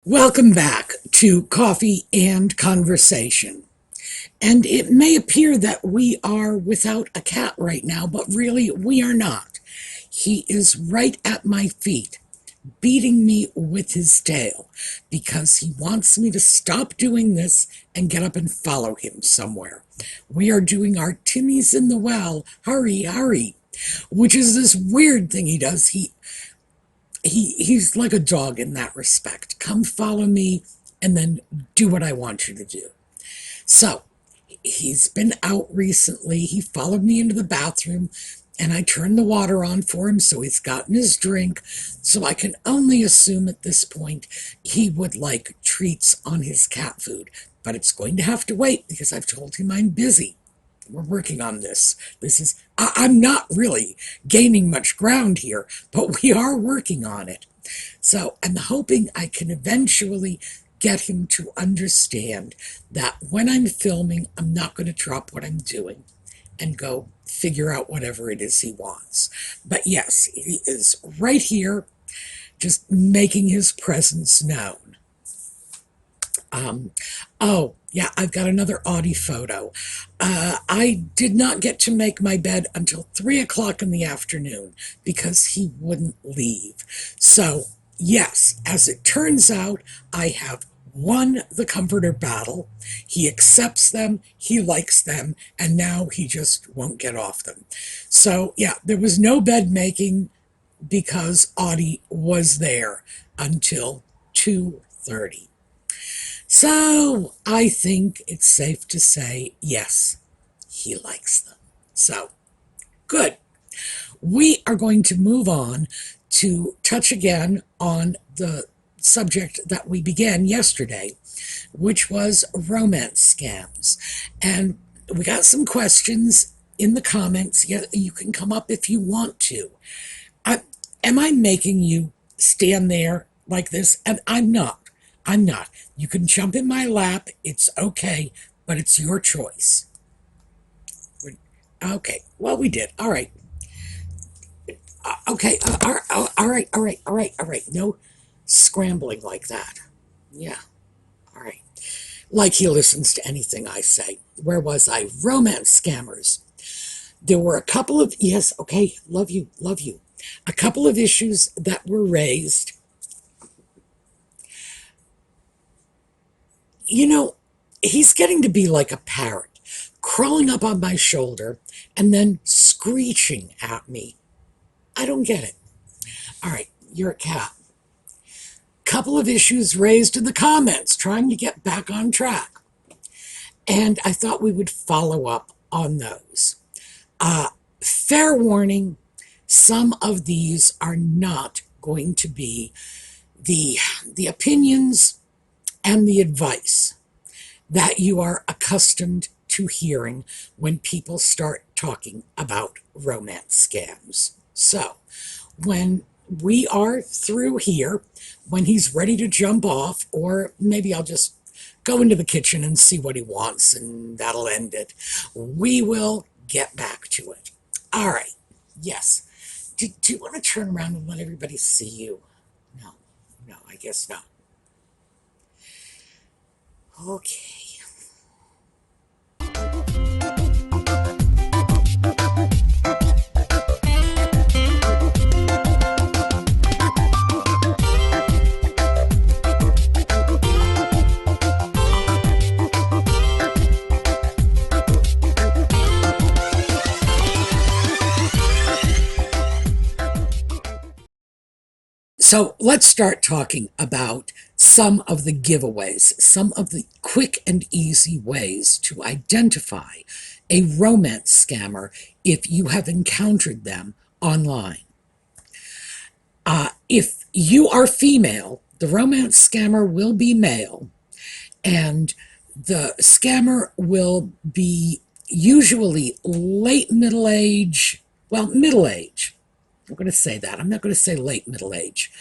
Welcome back to Coffee and Conversation. And it may appear that we are without a cat right now, but really we are not. He is right at my feet, beating me with his tail because he wants me to stop doing this and get up and follow him somewhere. We are doing our Timmy's in the well, hurry, hurry, which is this weird thing he does. He's like a dog in that respect. Come follow me and then do what I want you to do. So he's been out recently. He followed me into the bathroom and I turned the water on for him, so he's gotten his drink. So I can only assume at this point he would like treats on his cat food. But it's going to have to wait because I've told him I'm busy. We're working on this. I'm not really gaining much ground here, but we are working on it. So I'm hoping I can eventually get him to understand that when I'm filming, I'm not going to drop what I'm doing and go figure out whatever it is he wants. But yes, he is right here, just making his presence known. Oh, yeah, I've got another Audie photo. I did not get to make my bed until 3 o'clock in the afternoon because he wouldn't leave. So, yes, as it turns out, I have won the comforter battle. He accepts them, he likes them, and now he just won't get off them. So, yeah, there was no bed making because Audie was there until 2:30. So I think it's safe to say, yes, he likes them. So, good. We are going to move on to touch again on the subject that we began yesterday, which was romance scams. And we got some questions in the comments. Yeah, you can come up if you want to. Am I making you stand there like this? And I'm not. I'm not. You can jump in my lap. It's okay, but it's your choice. Okay. Well, we did. All right. Okay. All right. No scrambling like that. Yeah. All right. Like he listens to anything I say. Where was I? Romance scammers. There were a couple of, yes, okay, love you. A couple of issues that were raised. You know, he's getting to be like a parrot, crawling up on my shoulder and then screeching at me. I don't get it. All right, you're a cat. Couple of issues raised in the comments, trying to get back on track. And I thought we would follow up on those. Fair warning, some of these are not going to be the opinions and the advice that you are accustomed to hearing when people start talking about romance scams. So, when we are through here, when he's ready to jump off, or maybe I'll just go into the kitchen and see what he wants, and that'll end it, we will get back to it. All right, yes. Do you want to turn around and let everybody see you? No, I guess not. Okay. So let's start talking about some of the giveaways, some of the quick and easy ways to identify a romance scammer if you have encountered them online. If you are female, the romance scammer will be male, and the scammer will be usually late middle age, well, middle age. I'm going to say that. I'm not going to say late middle age.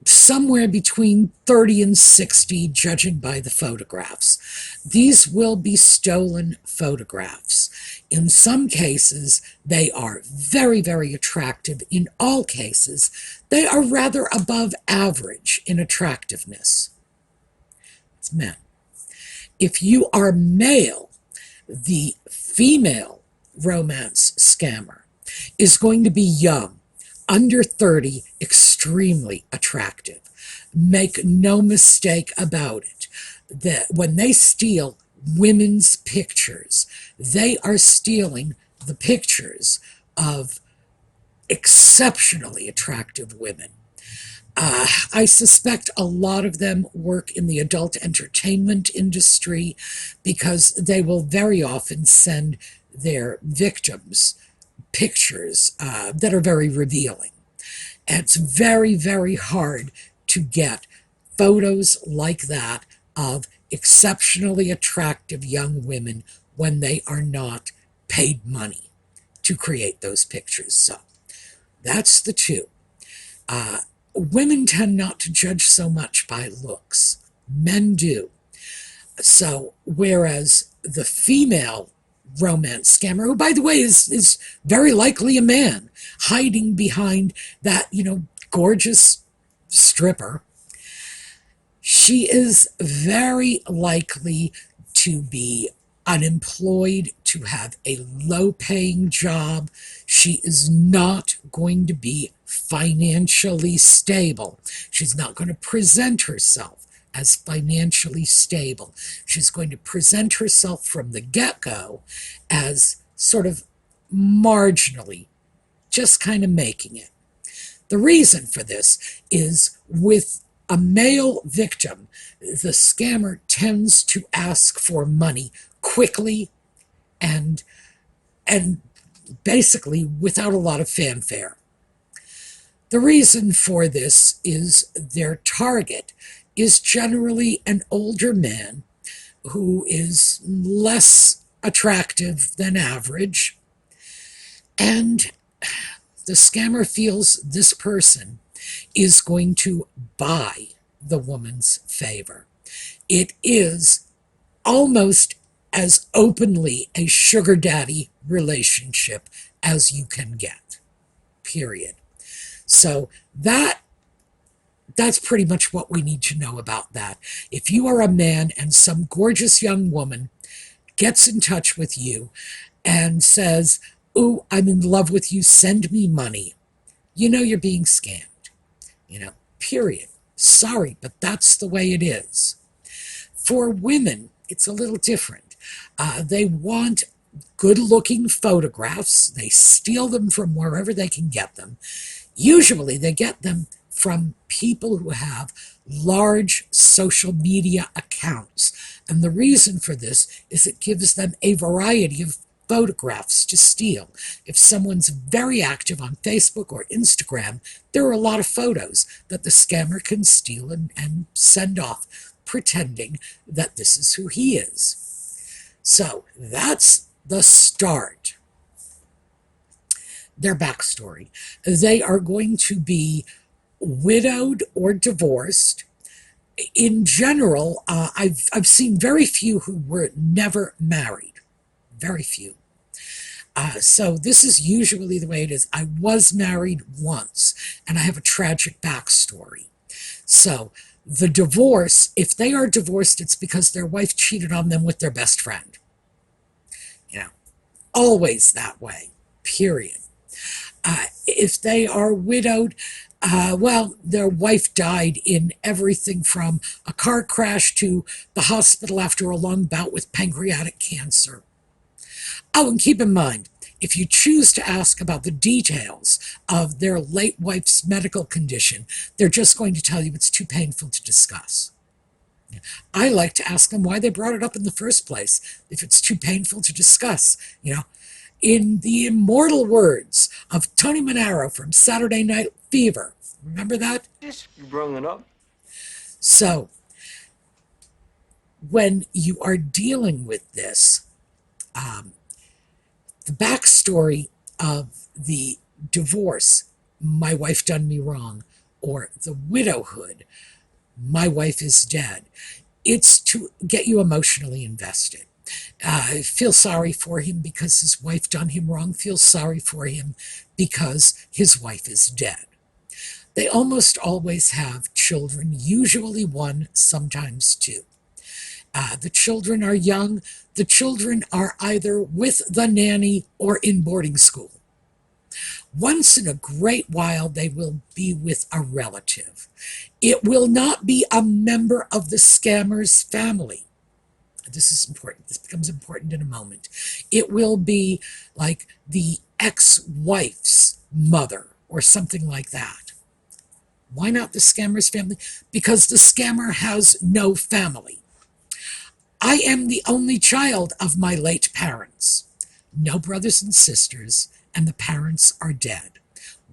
Somewhere between 30 and 60, judging by the photographs. These will be stolen photographs. In some cases, they are very, very attractive. In all cases, They are rather above average in attractiveness. It's men. If you are male, the female romance scammer is going to be young, under 30, extremely attractive. Make no mistake about it, that when they steal women's pictures, they are stealing the pictures of exceptionally attractive women. I suspect a lot of them work in the adult entertainment industry because they will very often send their victims pictures that are very revealing. And it's very, very hard to get photos like that of exceptionally attractive young women when they are not paid money to create those pictures. So that's the two. Women tend not to judge so much by looks. Men do. So whereas the female romance scammer, who, by the way, is very likely a man hiding behind that, gorgeous stripper, she is very likely to be unemployed, to have a low-paying job. She is not going to be financially stable. She's not going to present herself as financially stable. She's going to present herself from the get-go as sort of marginally, just kind of making it. The reason for this is with a male victim, the scammer tends to ask for money quickly and basically without a lot of fanfare. The reason for this is their target is generally an older man who is less attractive than average, and the scammer feels this person is going to buy the woman's favor. It is almost as openly a sugar daddy relationship as you can get, period. So that's pretty much what we need to know about that. If you are a man and some gorgeous young woman gets in touch with you and says, "Ooh, I'm in love with you, send me money," you know you're being scammed. Period. Sorry, but that's the way it is. For women, it's a little different. They want good-looking photographs. They steal them from wherever they can get them. Usually they get them from people who have large social media accounts. And the reason for this is it gives them a variety of photographs to steal. If someone's very active on Facebook or Instagram, there are a lot of photos that the scammer can steal and send off, pretending that this is who he is. So that's the start. Their backstory. They are going to be widowed or divorced. In general, I've seen very few who were never married. Very few. So this is usually the way it is. I was married once, and I have a tragic backstory. So the divorce, if they are divorced, it's because their wife cheated on them with their best friend. Always that way, period. If they are widowed, well, their wife died in everything from a car crash to the hospital after a long bout with pancreatic cancer. Oh, and keep in mind, if you choose to ask about the details of their late wife's medical condition, they're just going to tell you it's too painful to discuss. I like to ask them why they brought it up in the first place, if it's too painful to discuss. In the immortal words of Tony Manero from Saturday Night Fever. Remember that? Yes, you brought it up. So, when you are dealing with this, the backstory of the divorce, my wife done me wrong, or the widowhood, my wife is dead, it's to get you emotionally invested. Feel sorry for him because his wife done him wrong. Feel sorry for him because his wife is dead. They almost always have children, usually one, sometimes two. The children are young. The children are either with the nanny or in boarding school. Once in a great while, they will be with a relative. It will not be a member of the scammer's family. This is important. This becomes important in a moment. It will be like the ex-wife's mother or something like that. Why not the scammer's family? Because the scammer has no family. I am the only child of my late parents. No brothers and sisters, and the parents are dead.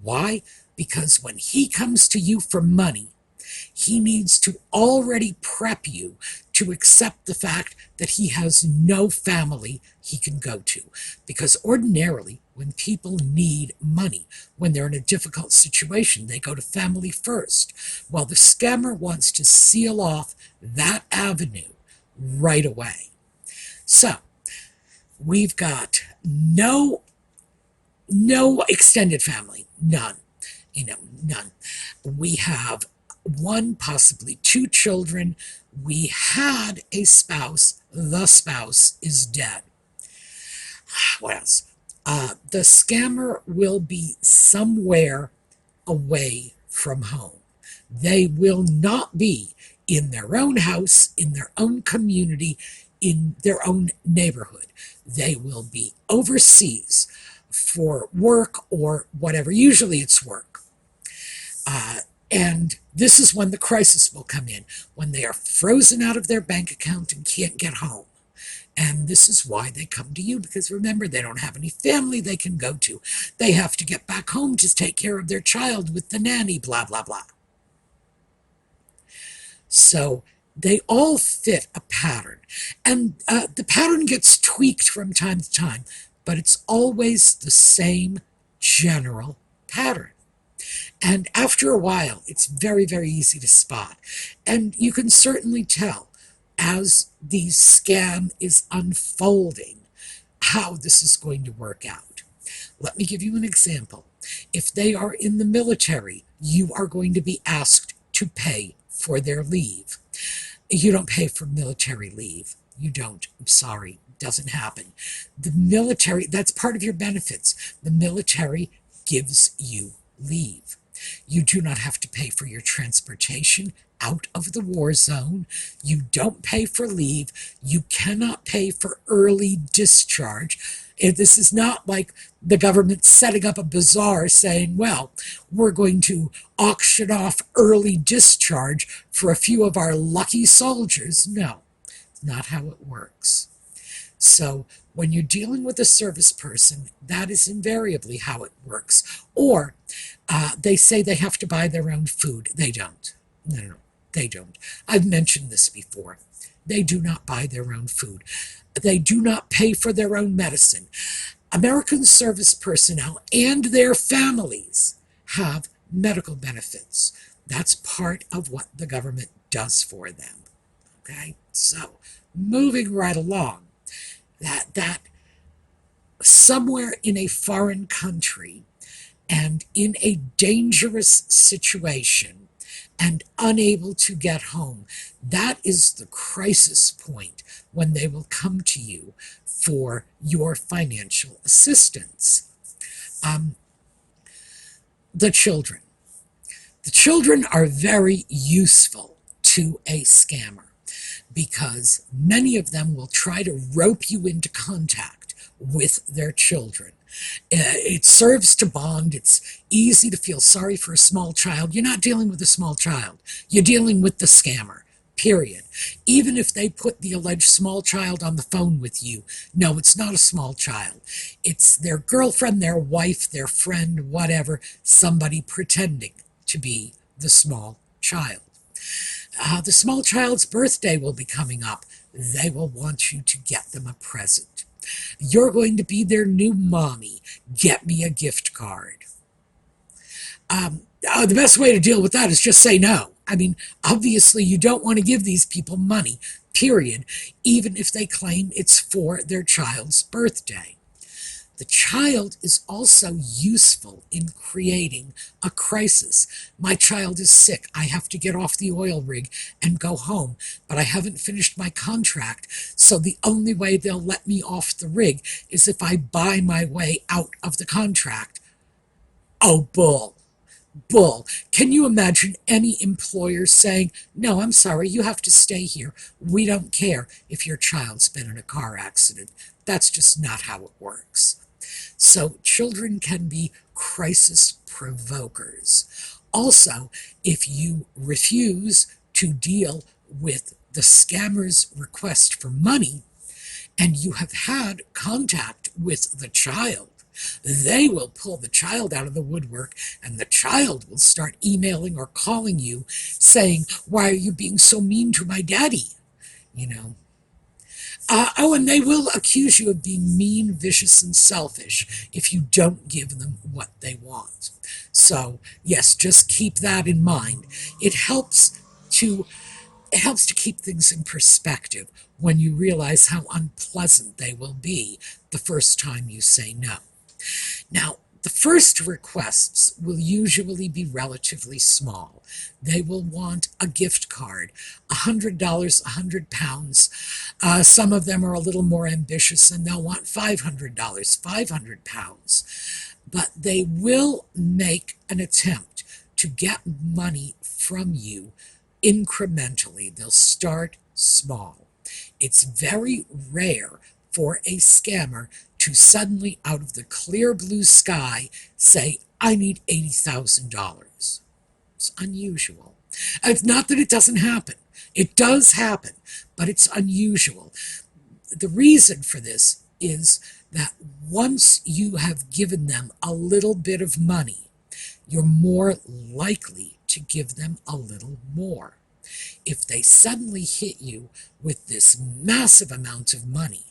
Why? Because when he comes to you for money, he needs to already prep you to accept the fact that he has no family he can go to. Because ordinarily, when people need money, when they're in a difficult situation, they go to family first. While the scammer wants to seal off that avenue right away. So, we've got no extended family, none. None. We have one, possibly two children. We had a spouse. The spouse is dead. What else? The scammer will be somewhere away from home. They will not be in their own house, in their own community, in their own neighborhood. They will be overseas for work or whatever. Usually it's work. And this is when the crisis will come in, when they are frozen out of their bank account and can't get home. And this is why they come to you, because remember, they don't have any family they can go to. They have to get back home to take care of their child with the nanny, blah, blah, blah. So they all fit a pattern. And the pattern gets tweaked from time to time, but it's always the same general pattern. And after a while, it's very, very easy to spot. And you can certainly tell as the scam is unfolding how this is going to work out. Let me give you an example. If they are in the military, you are going to be asked to pay for their leave. You don't pay for military leave. You don't. I'm sorry. It doesn't happen. The military, that's part of your benefits. The military gives you leave. You do not have to pay for your transportation out of the war zone. You don't pay for leave. You cannot pay for early discharge. This is not like the government setting up a bazaar saying, well, we're going to auction off early discharge for a few of our lucky soldiers. No, it's not how it works. So when you're dealing with a service person, that is invariably how it works. Or they say they have to buy their own food. They don't. No, they don't. I've mentioned this before. They do not buy their own food. They do not pay for their own medicine. American service personnel and their families have medical benefits. That's part of what the government does for them. Okay? So, moving right along, that somewhere in a foreign country and in a dangerous situation and unable to get home, that is the crisis point when they will come to you for your financial assistance. The children. The children are very useful to a scammer because many of them will try to rope you into contact with their children. It serves to bond. It's easy to feel sorry for a small child. You're not dealing with a small child. You're dealing with the scammer, period. Even if they put the alleged small child on the phone with you, no, it's not a small child. It's their girlfriend, their wife, their friend, whatever, somebody pretending to be the small child. The small child's birthday will be coming up. They will want you to get them a present. You're going to be their new mommy. Get me a gift card. The best way to deal with that is just say no. I mean, obviously you don't want to give these people money, period, even if they claim it's for their child's birthday. The child is also useful in creating a crisis. My child is sick. I have to get off the oil rig and go home, but I haven't finished my contract, so the only way they'll let me off the rig is if I buy my way out of the contract. Oh, bull. Bull. Can you imagine any employer saying, no, I'm sorry, you have to stay here. We don't care if your child's been in a car accident. That's just not how it works. So children can be crisis provokers. Also, if you refuse to deal with the scammer's request for money and you have had contact with the child, they will pull the child out of the woodwork and the child will start emailing or calling you saying, why are you being so mean to my daddy? You know, and they will accuse you of being mean, vicious, and selfish if you don't give them what they want. So, yes, just keep that in mind. To it helps to keep things in perspective when you realize how unpleasant they will be the first time you say no. Now, the first requests will usually be relatively small. They will want a gift card, $100, £100. Some of them are a little more ambitious and they'll want $500, £500. But they will make an attempt to get money from you incrementally. They'll start small. It's very rare for a scammer to suddenly, out of the clear blue sky, say, I need $80,000. It's unusual. It's not that it doesn't happen. It does happen, but it's unusual. The reason for this is that once you have given them a little bit of money, you're more likely to give them a little more. If they suddenly hit you with this massive amount of money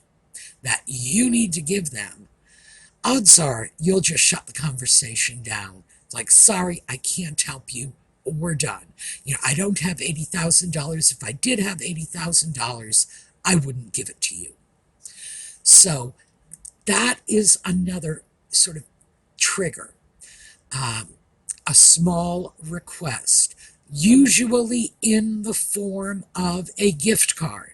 that you need to give them, odds are you'll just shut the conversation down. It's like, sorry, I can't help you. We're done. I don't have $80,000. If I did have $80,000, I wouldn't give it to you. So that is another sort of trigger. A small request, usually in the form of a gift card.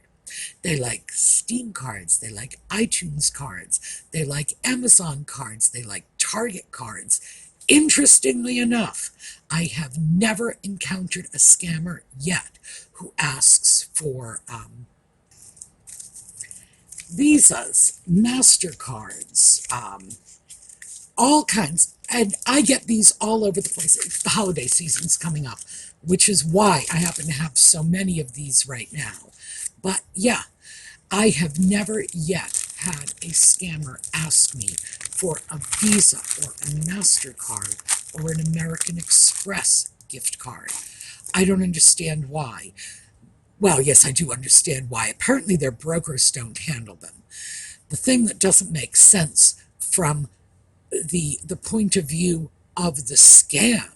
They like Steam cards, they like iTunes cards, they like Amazon cards, they like Target cards. Interestingly enough, I have never encountered a scammer yet who asks for Visas, MasterCards, all kinds. And I get these all over the place. The holiday season's coming up, which is why I happen to have so many of these right now. But yeah, I have never yet had a scammer ask me for a Visa or a MasterCard or an American Express gift card. I don't understand why. Well, yes, I do understand why. Apparently their brokers don't handle them. The thing that doesn't make sense from the point of view of the scam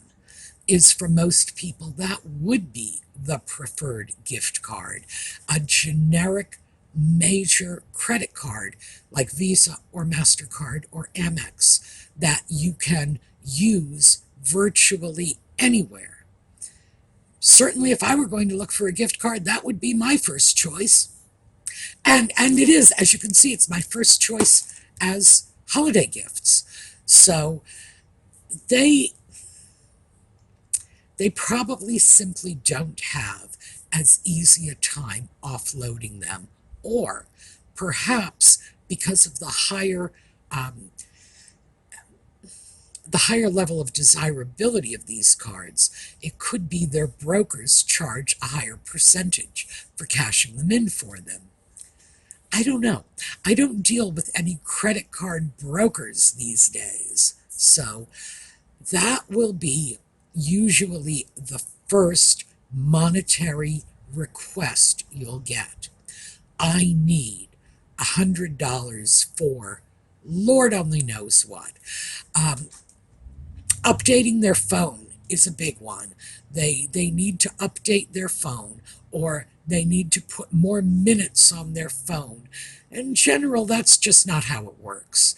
is, for most people, that would be the preferred gift card. A generic major credit card like Visa or MasterCard or Amex that you can use virtually anywhere. Certainly, if I were going to look for a gift card, that would be my first choice. And it is, as you can see, it's my first choice as holiday gifts. So they probably simply don't have as easy a time offloading them, or perhaps because of the higher level of desirability of these cards, it could be their brokers charge a higher percentage for cashing them in for them. I don't know. I don't deal with any credit card brokers these days, so that will be usually the first monetary request you'll get. I need $100 for Lord only knows what. Updating their phone is a big one. They need to update their phone, or they need to put more minutes on their phone. In general, that's just not how it works.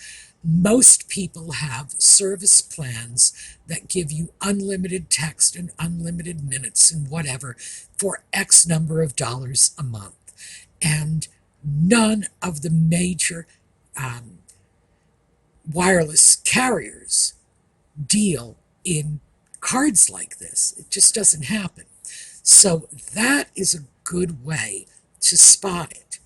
Most people have service plans that give you unlimited text and unlimited minutes and whatever for X number of dollars a month. And none of the major wireless carriers deal in cards like this. It just doesn't happen. So that is a good way to spot it.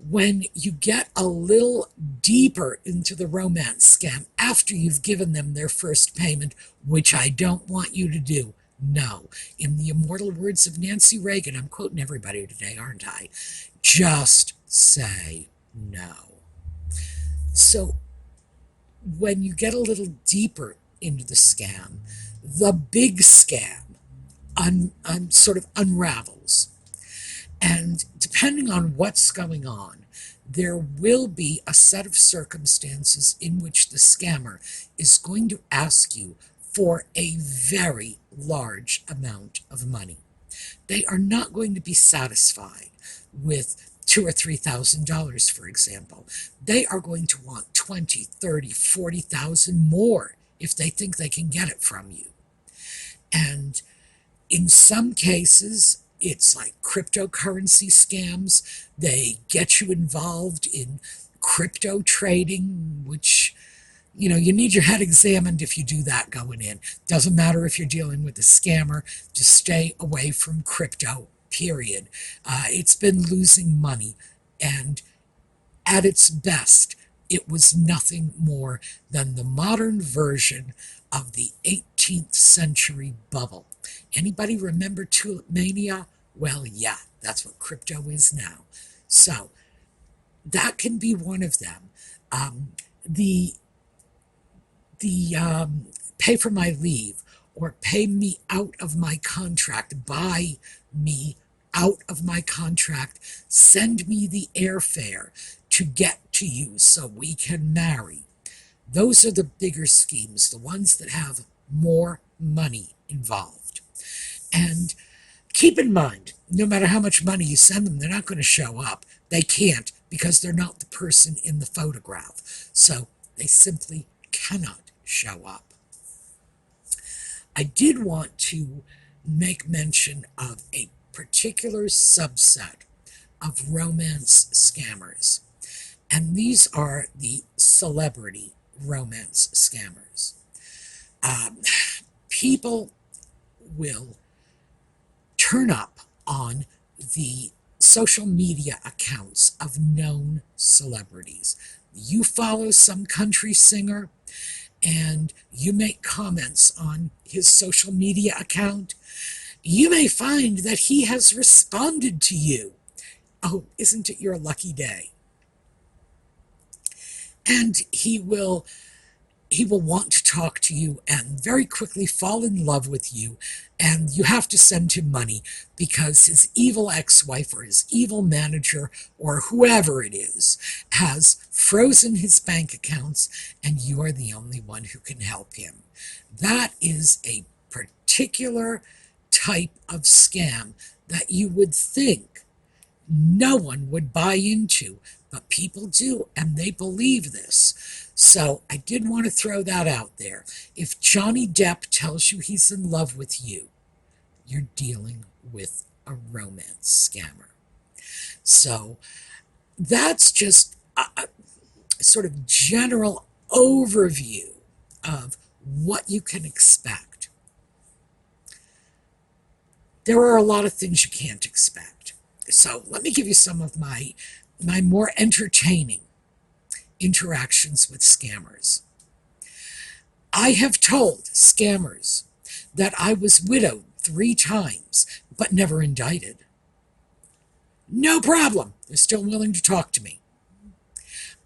When you get a little deeper into the romance scam after you've given them their first payment, which I don't want you to do, no. In the immortal words of Nancy Reagan, I'm quoting everybody today, aren't I? Just say no. So when you get a little deeper into the scam, the big scam sort of unravels. And depending on what's going on, there will be a set of circumstances in which the scammer is going to ask you for a very large amount of money. They are not going to be satisfied with $2,000 or $3,000, for example. They are going to want 20, 30, 40,000 more if they think they can get it from you. And in some cases, it's like cryptocurrency scams. They get you involved in crypto trading, which, you need your head examined if you do that going in. Doesn't matter if you're dealing with a scammer, just stay away from crypto, period. It's been losing money, and at its best, it was nothing more than the modern version of the 18th century bubble. Anybody remember tulip mania? Well, yeah, that's what crypto is now. So that can be one of them. The pay for my leave, or pay me out of my contract, buy me out of my contract, send me the airfare to get to you so we can marry. Those are the bigger schemes, the ones that have more money involved. And keep in mind, no matter how much money you send them, they're not going to show up. They can't, because they're not the person in the photograph. So they simply cannot show up. I did want to make mention of a particular subset of romance scammers, and these are the celebrity romance scammers. People will turn up on the social media accounts of known celebrities. You follow some country singer and you make comments on his social media account. You may find that he has responded to you. Oh, isn't it your lucky day? And he will want to talk to you and very quickly fall in love with you, and you have to send him money because his evil ex-wife or his evil manager or whoever it is has frozen his bank accounts, and you are the only one who can help him. That is a particular type of scam that you would think no one would buy into, but people do, and they believe this. So I did want to throw that out there. If Johnny Depp tells you he's in love with you, you're dealing with a romance scammer. So that's just a sort of general overview of what you can expect. There are a lot of things you can't expect. So let me give you some of my more entertaining interactions with scammers. I have told scammers that I was widowed 3 times, but never indicted. No problem. They're still willing to talk to me.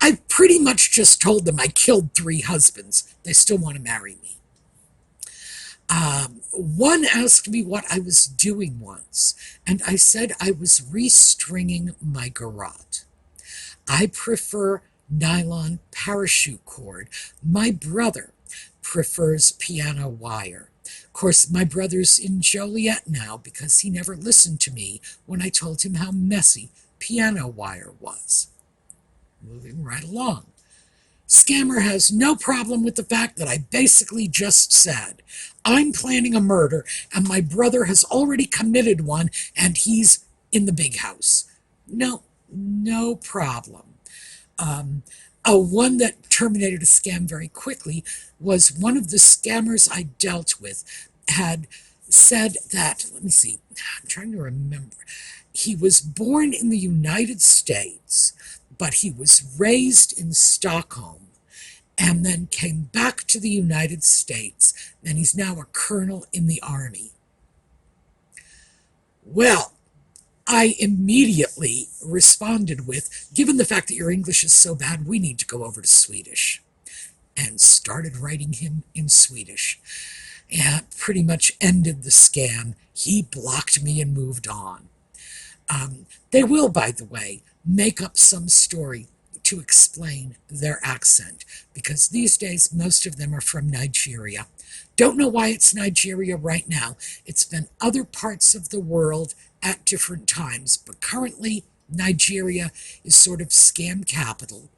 I pretty much just told them I killed 3 husbands. They still want to marry me. One asked me what I was doing once, and I said I was restringing my garrote. I prefer nylon parachute cord. My brother prefers piano wire. Of course, my brother's in Joliet now because he never listened to me when I told him how messy piano wire was. Moving right along. Scammer has no problem with the fact that I basically just said, I'm planning a murder and my brother has already committed one and he's in the big house. No problem. One that terminated a scam very quickly was one of the scammers I dealt with had said that, let me see, I'm trying to remember. He was born in the United States, but he was raised in Stockholm and then came back to the United States, and he's now a colonel in the army. Well, I immediately responded with, given the fact that your English is so bad, we need to go over to Swedish. And started writing him in Swedish. And pretty much ended the scam. He blocked me and moved on. They will, by the way, make up some story to explain their accent, because these days most of them are from Nigeria. Don't know why it's Nigeria right now. It's been other parts of the world at different times, but currently Nigeria is sort of scam capital.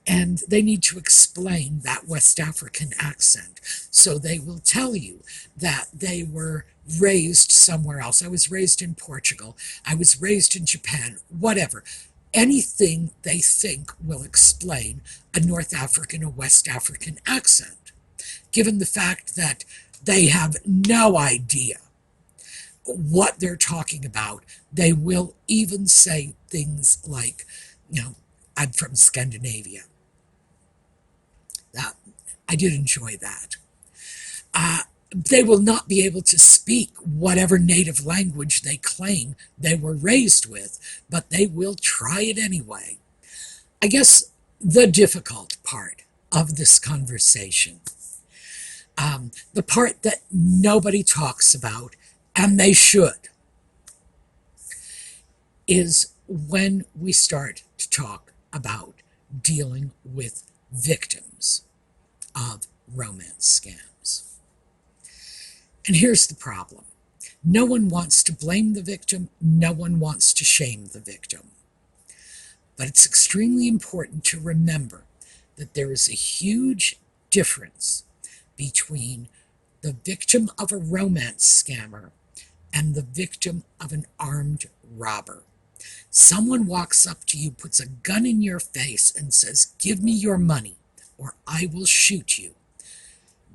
And they need to explain that West African accent. So they will tell you that they were raised somewhere else. I was raised in Portugal. I was raised in Japan, whatever. Anything they think will explain a North African or West African accent, given the fact that they have no idea what they're talking about. They will even say things like, I'm from Scandinavia. I did enjoy that. They will not be able to speak whatever native language they claim they were raised with, but they will try it anyway. I guess the difficult part of this conversation, the part that nobody talks about, and they should, is when we start to talk about dealing with victims of romance scams. And here's the problem. No one wants to blame the victim. No one wants to shame the victim. But it's extremely important to remember that there is a huge difference between the victim of a romance scammer and the victim of an armed robber. Someone walks up to you, puts a gun in your face, and says, "Give me your money, or I will shoot you."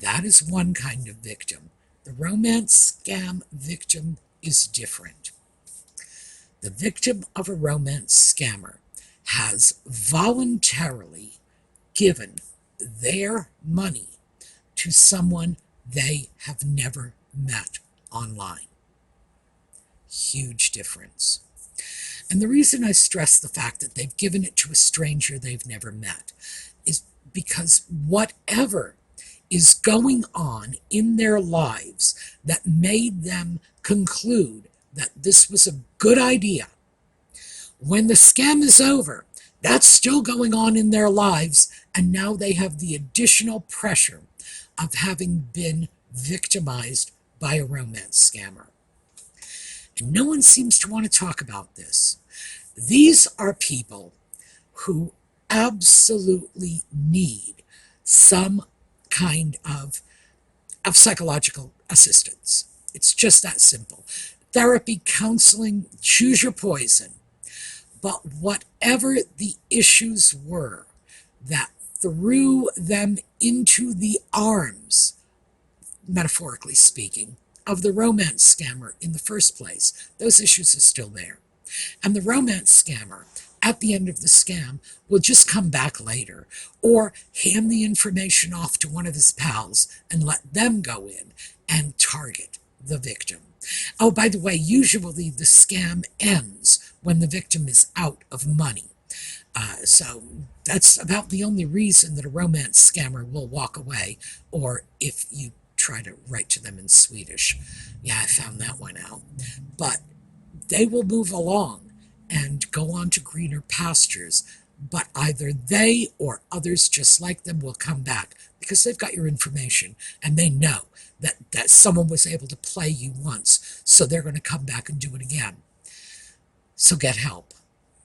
That is one kind of victim. The romance scam victim is different. The victim of a romance scammer has voluntarily given their money to someone they have never met online. Huge difference. And the reason I stress the fact that they've given it to a stranger they've never met is because whatever is going on in their lives that made them conclude that this was a good idea, when the scam is over, that's still going on in their lives, and now they have the additional pressure of having been victimized by a romance scammer. And no one seems to want to talk about this. These are people who absolutely need some kind of psychological assistance. It's just that simple. Therapy, counseling, choose your poison. But whatever the issues were that threw them into the arms, metaphorically speaking, of the romance scammer in the first place, those issues are still there. And the romance scammer, at the end of the scam, will just come back later or hand the information off to one of his pals and let them go in and target the victim. Oh, by the way, usually the scam ends when the victim is out of money. So that's about the only reason that a romance scammer will walk away, or if you try to write to them in Swedish. Yeah, I found that one out. But they will move along and go on to greener pastures, but either they or others just like them will come back because they've got your information and they know that someone was able to play you once, so they're going to come back and do it again. So get help.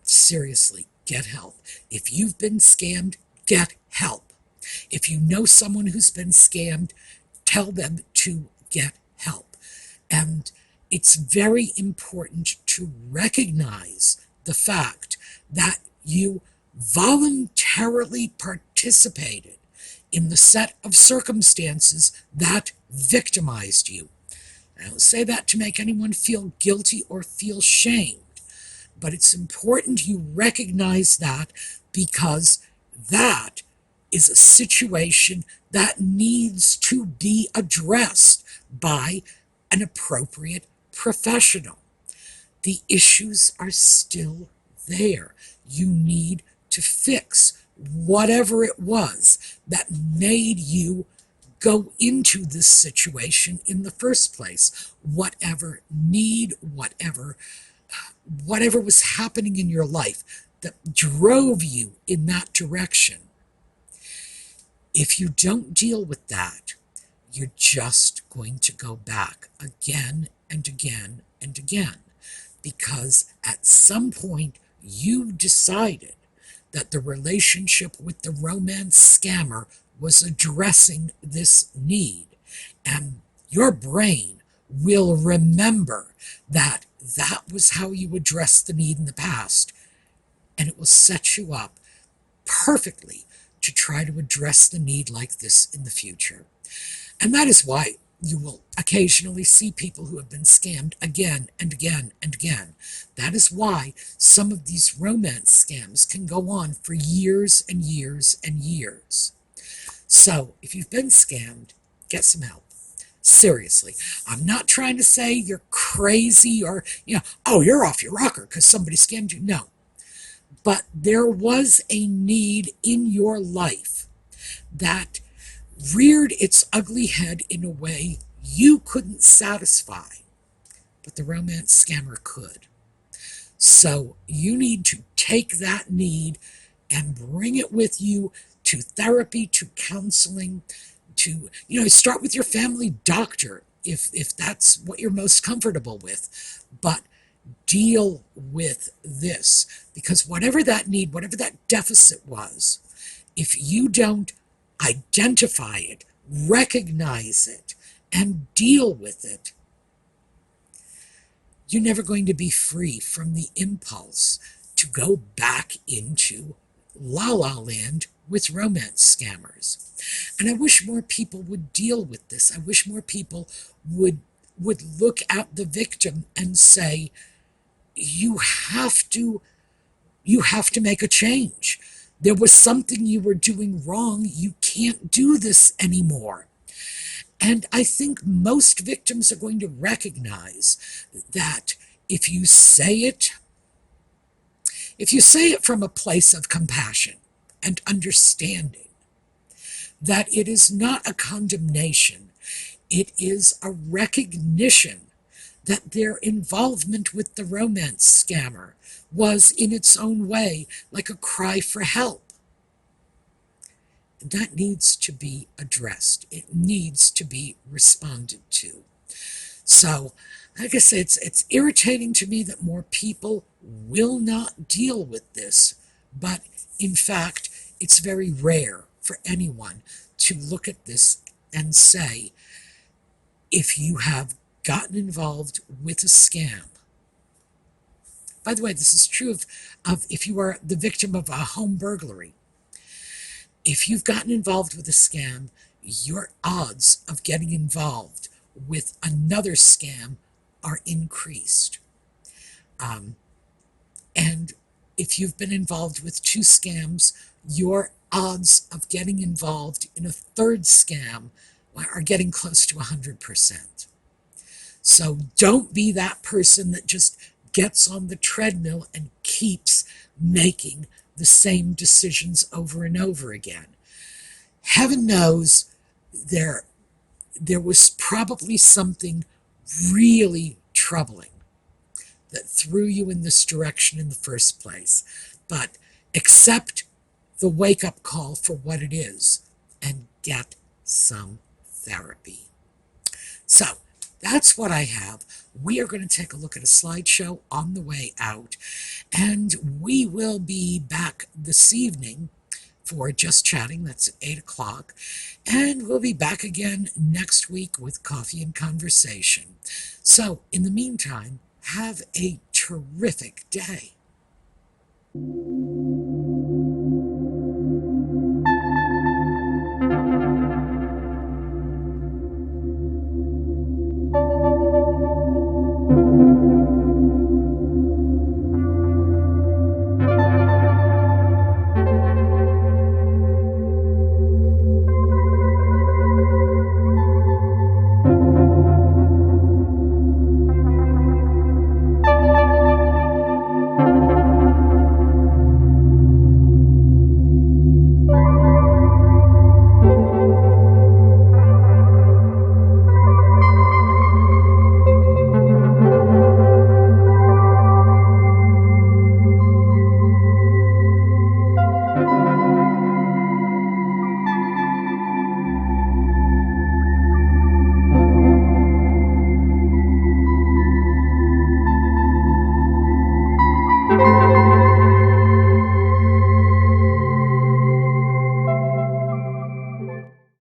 Seriously, get help. If you've been scammed, get help. If you know someone who's been scammed, tell them to get help. And it's very important to recognize the fact that you voluntarily participated in the set of circumstances that victimized you. I don't say that to make anyone feel guilty or feel shamed, but it's important you recognize that, because that is a situation that needs to be addressed by an appropriate professional. The issues are still there. You need to fix whatever it was that made you go into this situation in the first place. Whatever need, whatever was happening in your life that drove you in that direction. If you don't deal with that, you're just going to go back again and again and again, because at some point you decided that the relationship with the romance scammer was addressing this need, and your brain will remember that that was how you addressed the need in the past, and it will set you up perfectly to try to address the need like this in the future. And that is why you will occasionally see people who have been scammed again and again and again. That is why some of these romance scams can go on for years and years and years. So if you've been scammed, get some help. Seriously, I'm not trying to say you're crazy or, oh, you're off your rocker because somebody scammed you. No. But there was a need in your life that reared its ugly head in a way you couldn't satisfy, but the romance scammer could. So you need to take that need and bring it with you to therapy, to counseling, to, start with your family doctor if that's what you're most comfortable with. But deal with this, because whatever that need, whatever that deficit was, if you don't identify it, recognize it, and deal with it, you're never going to be free from the impulse to go back into la la land with romance scammers. And I wish more people would deal with this. I wish more people would look at the victim and say, you have to make a change. There was something you were doing wrong. You can't do this anymore. And I think most victims are going to recognize that if you say it from a place of compassion and understanding, that it is not a condemnation, it is a recognition that their involvement with the romance scammer was in its own way like a cry for help. That needs to be addressed. It needs to be responded to. So, like I say, it's irritating to me that more people will not deal with this, but in fact, it's very rare for anyone to look at this and say, if you have gotten involved with a scam. By the way, this is true of if you are the victim of a home burglary. If you've gotten involved with a scam, your odds of getting involved with another scam are increased. And if you've been involved with 2 scams, your odds of getting involved in a third scam are getting close to 100%. So don't be that person that just gets on the treadmill and keeps making the same decisions over and over again. Heaven knows there was probably something really troubling that threw you in this direction in the first place. But accept the wake-up call for what it is and get some therapy. So that's what I have. We are going to take a look at a slideshow on the way out, and we will be back this evening for Just Chatting. That's at 8 o'clock. And we'll be back again next week with Coffee and Conversation. So, in the meantime, have a terrific day.